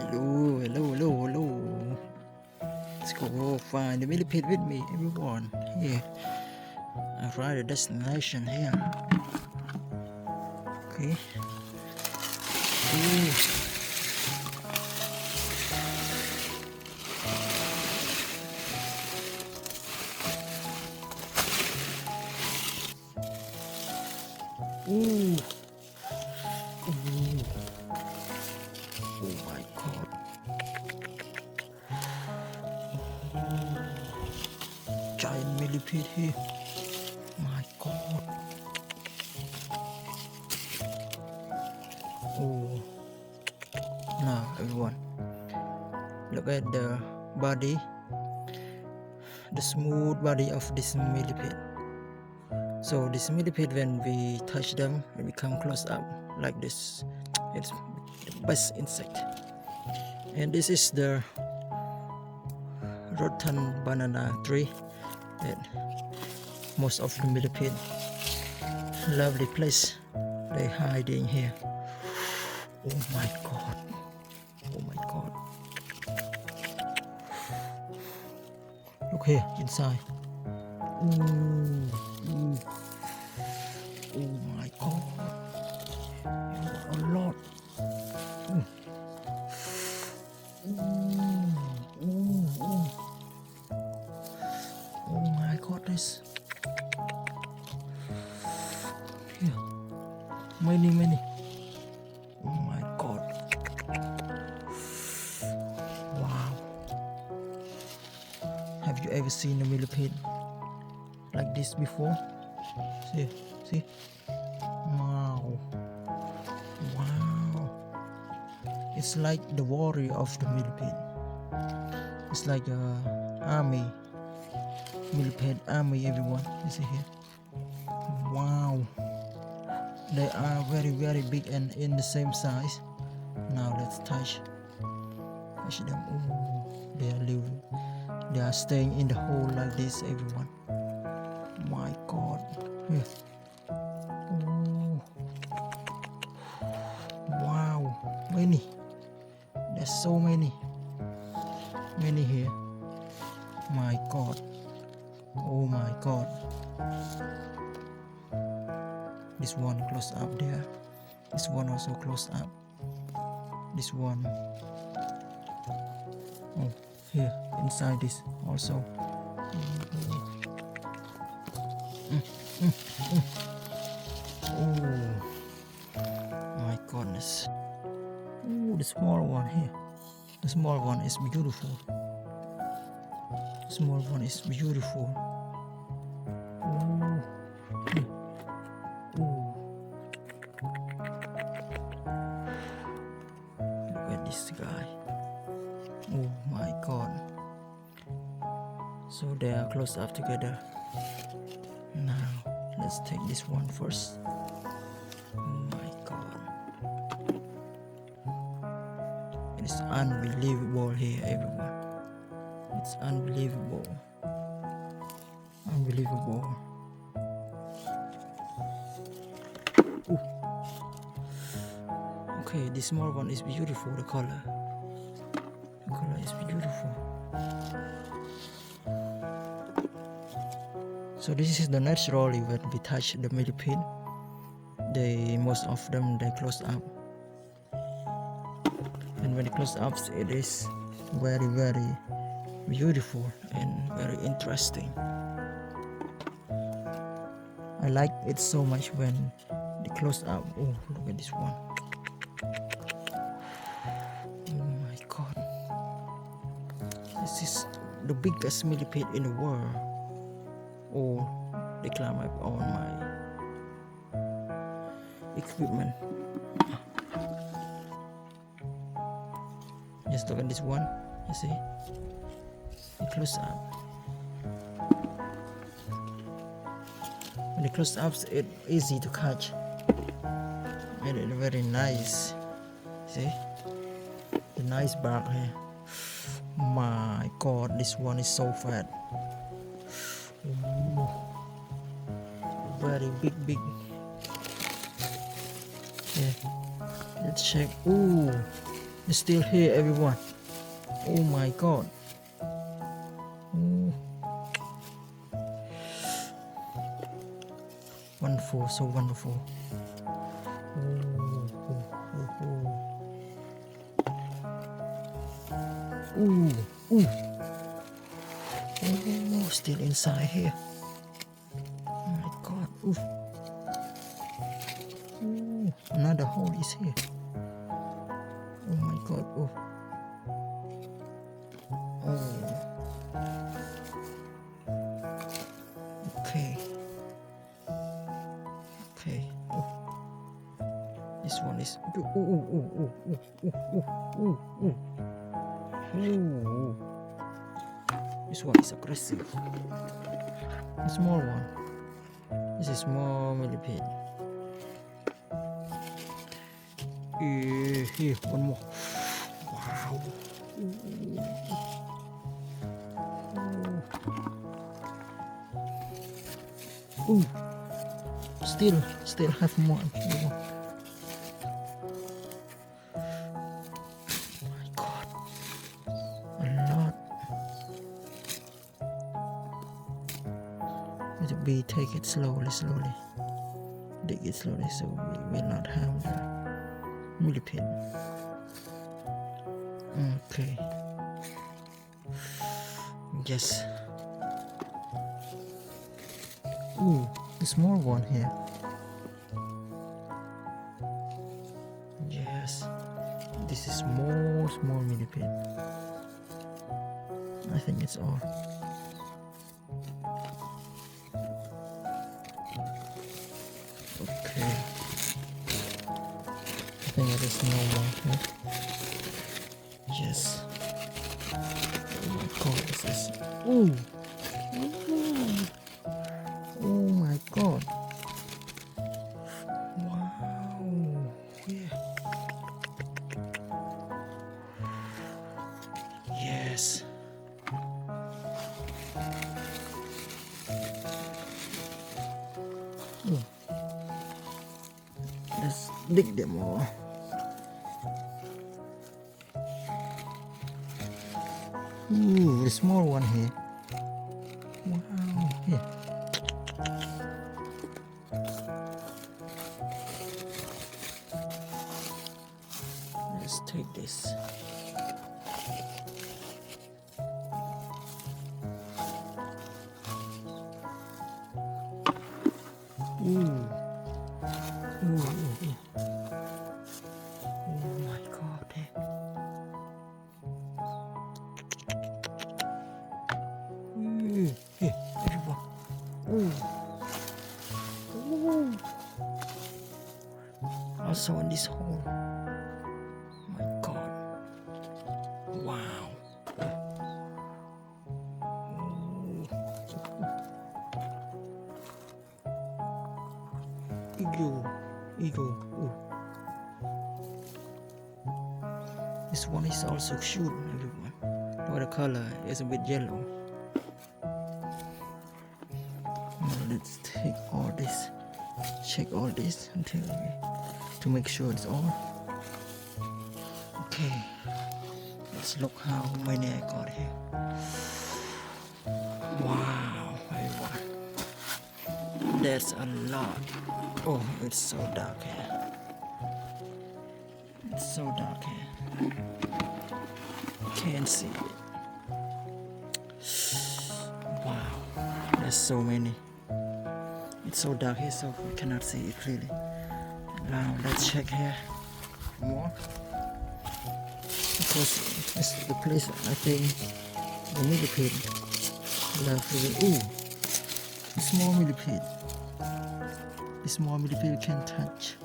Hello, hello, hello, hello. Let's go find the millipede with me, everyone. Here, I write a destination here. Okay. Ooh. Ooh. Ooh. Oh my god. Giant millipede here. My god. Oh. Now everyone, look at the body, the smooth body of this millipede. So this millipede, when we touch them and we come close up like this, it's the best insect. And this is the rotten banana tree that most of the millipede, lovely place, they hiding here. Oh my god. Oh my god. Look here inside. Ooh, ooh. Oh my god. You got a lot. Ooh. Ooh, ooh. Oh my goodness. Here. Many. Oh my god. Wow. Have you ever seen a millipede like this before? See? Wow. It's like the warrior of the millipede. It's like a army, millipede army, everyone. You see here. Wow. They are very big and in the same size. Now let's touch them. Oh, they are living. They are staying in the hole like this, everyone. My god. Here. Oh. Wow. Many. There's so many here. My god. Oh my god. This one close up there. This one also close up. This one. Oh, here inside this also. Oh my goodness. Oh, the small one here. The small one is beautiful. The small one is beautiful. Oh. Oh. Look at this guy. Oh my god. So they are close up together. Now let's take this one first. Oh my god. It's unbelievable here, everyone. It's unbelievable. Ooh. Okay, this small one is beautiful. The color is beautiful. So this is the naturally when we touch the millipede, most of them they close up, and when it close up, it is very beautiful and very interesting. I like it so much when they close up. Oh, look at this one. Oh my god. This is the biggest millipede in the world. Oh, they climb up on my equipment. Just look at this one. You see? It close up. When it close up, it's easy to catch. Very nice. See? The nice bark here. My god, this one is so fat. Ooh. Very big. Yeah. Let's check. Ooh. It's still here, everyone. Oh my god. Oh. Wonderful, so wonderful. Ooh, ooh. Oh, still inside here. Oh my god. Ooh. Ooh, another hole is here. Oh my god. Oh. Oh. Okay. Okay. Oh. This one is. Ooh, ooh, ooh, ooh, ooh, ooh, ooh, ooh. Ooh. This one is aggressive. A small one. This is small millipede. Here, one more. Wow. Ooh. Still have more. My god. A lot. Let it be, take it slowly. Dig it slowly so we will not harm the millipede. Okay. Yes. Ooh, the small one here. Yes. This is small millipede. I think it's all. Okay. I think it is no more here. Yes. Oh my god, this is. Ooh. Oh my god. Wow. Yeah. Yes. Ooh. Let's dig them all. Ooh, the small one here. Wow. Yeah. Let's take this. Ooh. Ooh. Oh my god. Ooh. Here, everyone. Ooh. Ooh. Also in this hole. My god. Wow. Eagle. Ooh. This one is also cute, everyone. Look at the color, it's a bit yellow. Now let's take all this, check all this until to make sure it's all. Okay, let's look how many I got here. Wow, everyone. That's a lot. Oh, it's so dark here. It's so dark here. Can't see it. Wow, there's so many. It's so dark here, so we cannot see it clearly. Now let's check here more. Because it's the place I think the millipede love living. Ooh, small millipede. The small millipede can touch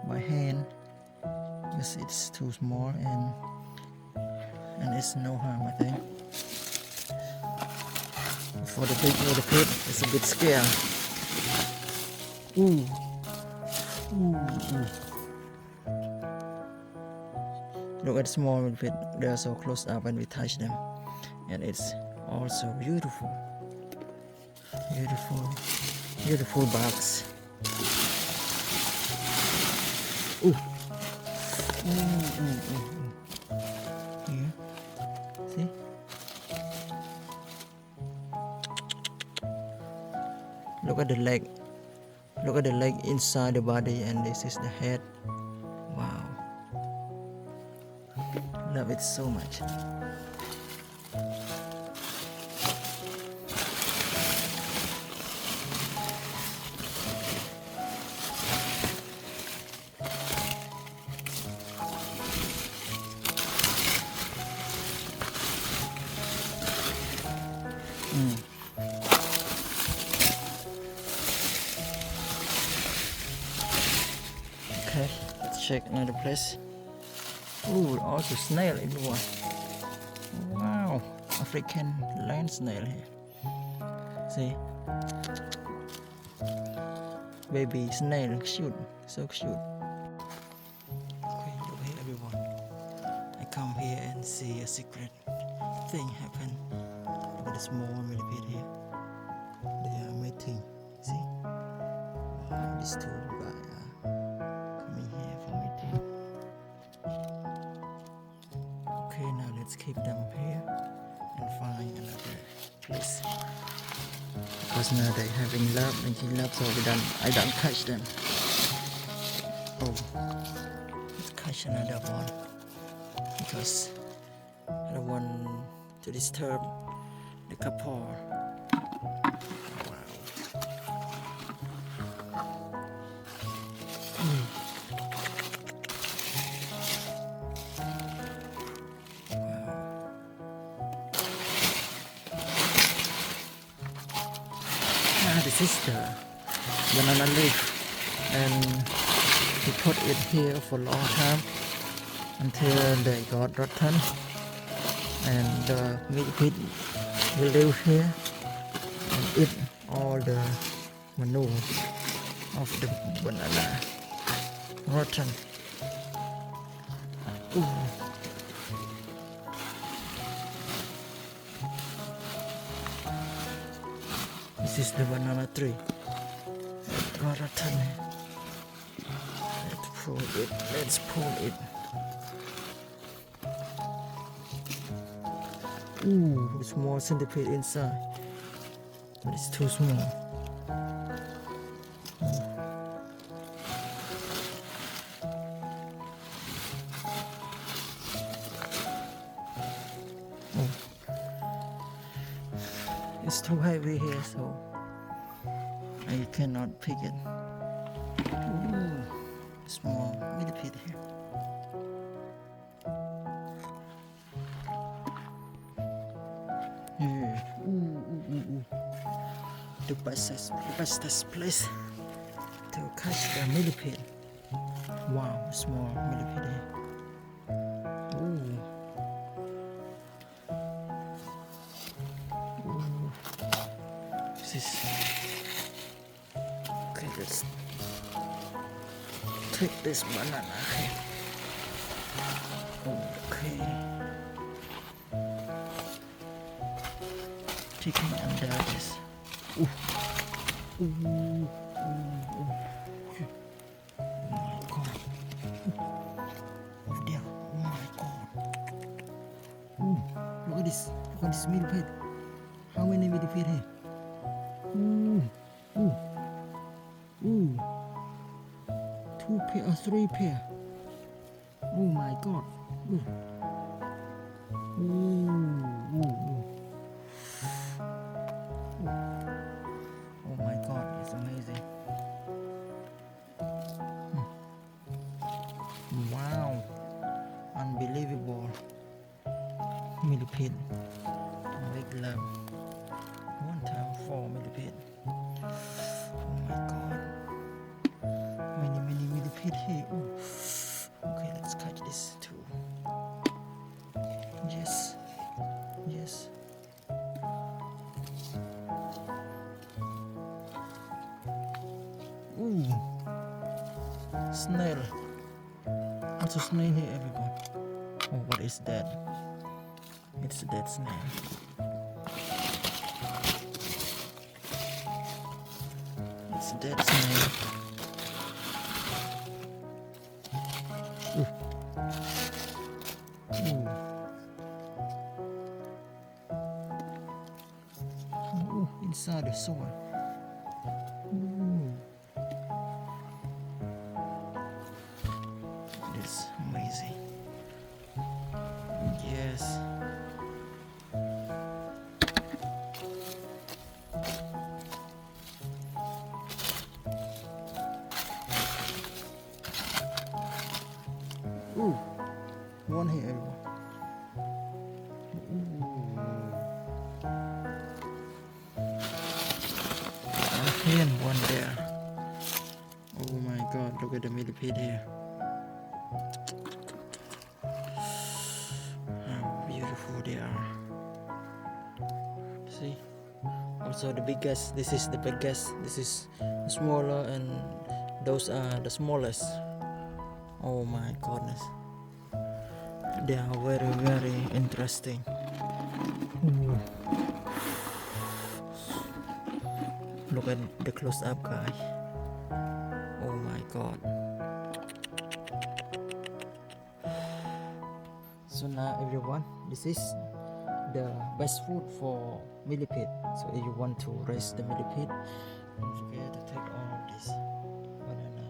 by hand because it's too small and it's no harm, I think. For the big millipede, it's a bit scary. Ooh. Look at small millipede, they are so close up when we touch them, and it's also beautiful. Beautiful bugs. Ooh. Look at the leg. Look at the leg inside the body, and this is the head. Wow. Love it so much. Okay, let's check another place. Ooh, also snail, everyone. Wow, African land snail here. See, baby snail, cute, so cute. Okay, look here, everyone. I come here and see a secret thing happen. Look at the small millipede here. They are mating. See? Wow, these two guys are coming here for mating. Okay, now let's keep them here and find another place. Because now they're having love and he loves, so I don't catch them. Oh, let's catch another one because I don't want to disturb the couple. This is the banana leaf, and he put it here for a long time until they got rotten, and the millipede will live here and eat all the manure of the banana rotten. Ooh. This is the banana tree. Got a ton. Let's pull it. Let's pull it. Ooh, it's more centipede inside, but it's too small. Oh. It's too heavy here, so I cannot pick it. Ooh, small millipede here. Yeah. Ooh. The bestest place to catch the millipede. Wow, small millipede here. Ooh. This is okay. Let's take this banana here. Okay. Taking under this. Ooh. Ooh. Oh my god. Over there. Oh my god. Ooh. Look at this. Look at this millipede. How many millipede here? Ooh. 2 pair or 3 pair. Oh my god. Oh my god, it's amazing. Wow, unbelievable. Millipede. Big love. 1 time 4 millipede. Oh my god. Many millipede here. Ooh. Okay, let's catch this too. Yes. Ooh. Snail. Also snail here, everyone. Oh, what is that? It's a dead snail. It's a dead snail. Ooh, inside the soil. It's amazing. Yes. Ooh, one here, everyone. One here and one there. Oh my god, look at the millipede here. How beautiful they are. See? Also the biggest, this is the biggest, this is the smaller, and those are the smallest. Oh my goodness. They are very, very interesting. Ooh. Look at the close-up, guy. Oh my god. So now everyone, this is the best food for millipede. So if you want to raise the millipede, don't forget to take all of this banana.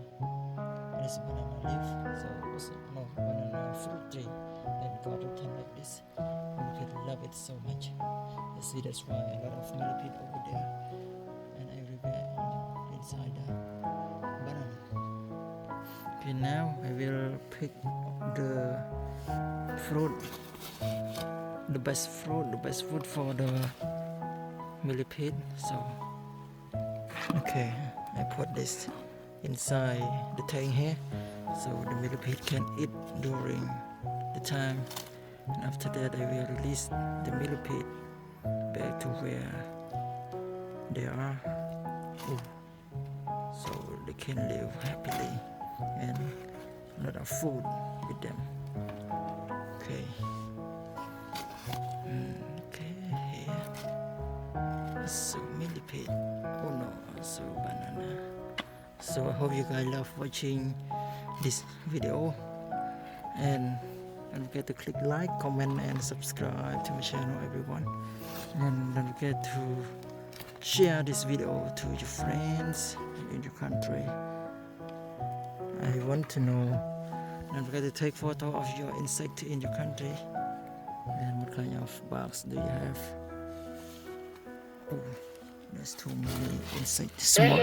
This banana leaf. So also, no, banana fruit tree. Then got to turn like this. Millipede love it so much. You see, that's why a lot of millipede over there and everywhere inside the banana. Okay, now I will pick the fruit, the best food for the millipede. So okay, I put this inside the tank here, so the millipede can eat during the time, and after that I will release the millipede back to where they are. Ooh. So they can live happily and a lot of food with them. Okay. Okay, here. So millipede. Oh no, so banana. So I hope you guys love watching this video, and don't forget to click like, comment and subscribe to my channel, everyone. And don't forget to share this video to your friends in your country. I want to know. Don't forget to take photo of your insect in your country, and what kind of bugs do you have. Oh, there's too many insects. Small.